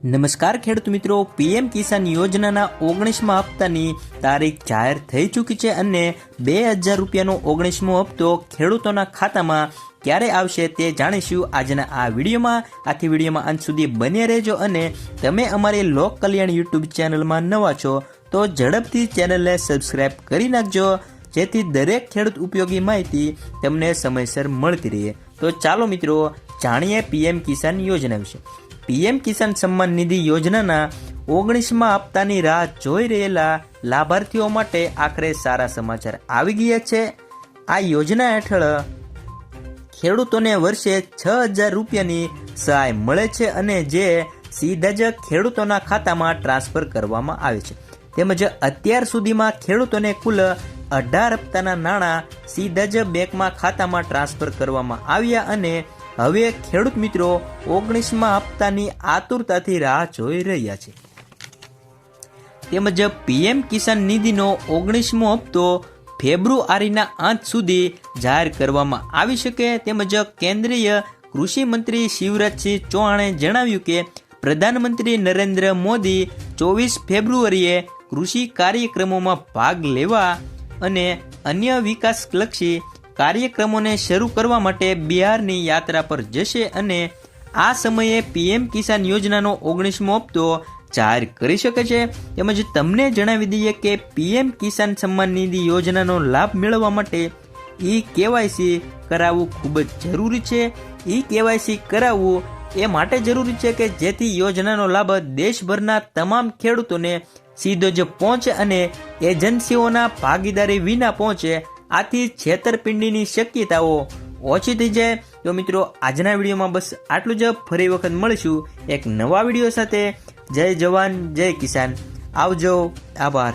નમસ્કાર ખેડૂત મિત્રો, પીએમ કિસાન યોજનાના 19મા હપ્તાની તારીખ જાહેર થઈ ચૂકી છે અને 2000 રૂપિયાનો 19મો હપ્તો ખેડૂતોના ખાતામાં ક્યારે આવશે તે જાણીશું આજના આ વિડીયોમાં. આથી વિડીયોમાં અંત સુધી બન્યા રહેજો અને તમે અમારી લોક કલ્યાણ યુટ્યુબ ચેનલમાં નવા છો તો ઝડપથી ચેનલને સબસ્ક્રાઇબ કરી નાખજો, જેથી દરેક ખેડૂત ઉપયોગી માહિતી તમને સમયસર મળતી રહે. તો ચાલો મિત્રો જાણીએ પીએમ કિસાન યોજના વિશે. પીએમ કિસાન સન્માન નિધિ યોજનાના 19મા હપ્તાની રાહ જોઈ રહેલા લાભાર્થીઓ માટે આખરે સારા સમાચાર આવી ગયા છે. આ યોજના હેઠળ ખેડૂતોને વર્ષે 6000 રૂપિયાની સહાય મળે છે અને જે સીધા જ ખેડૂતોના ખાતામાં ટ્રાન્સફર કરવામાં આવે છે. તેમજ અત્યાર સુધીમાં ખેડૂતોને કુલ 18 હપ્તાના નાણાં સીધા જ બેંકમાં ખાતામાં ટ્રાન્સફર કરવામાં આવ્યા અને હવે ખેડૂત મિત્રો 19મા હપ્તાની આતુરતાથી રાહ જોઈ રહ્યા છે. તેમજ પીએમ કિસાન નિધિનો 19મો હપ્તો ફેબ્રુઆરીના અંત સુધી જાહેર કરવામાં આવી શકે. તેમજ કેન્દ્રીય કૃષિ મંત્રી શિવરાજસિંહ ચૌહાણે જણાવ્યું કે પ્રધાનમંત્રી નરેન્દ્ર મોદી 24 ફેબ્રુઆરીએ કૃષિ કાર્યક્રમોમાં ભાગ લેવા અને અન્ય વિકાસલક્ષી કાર્યક્રમોને શરૂ કરવા માટે બિહારની યાત્રા પર જશે અને આ સમયે પીએમ કિસાન યોજનાનો 19મો હપ્તો જાહેર કરી શકે છે. તેમજ તમને જણાવી દઈએ કે પીએમ કિસાન સન્માન નિધિ યોજનાનો લાભ મેળવવા માટે કેવાયસી કરાવવું ખૂબ જ જરૂરી છે. કેવાયસી કરાવવું એ માટે જરૂરી છે કે જેથી યોજનાનો લાભ દેશભરના તમામ ખેડૂતોને સીધો જ પહોંચે અને એજન્સીઓના ભાગીદારી વિના પહોંચે. આથી છેતરપિંડીની શક્યતાઓ ઓછી થઈ જાય. તો મિત્રો આજના વિડીયોમાં બસ આટલું જ. ફરી વખત મળીશું એક નવા વિડીયો સાથે. જય જવાન જય કિસાન. આવજો. આભાર.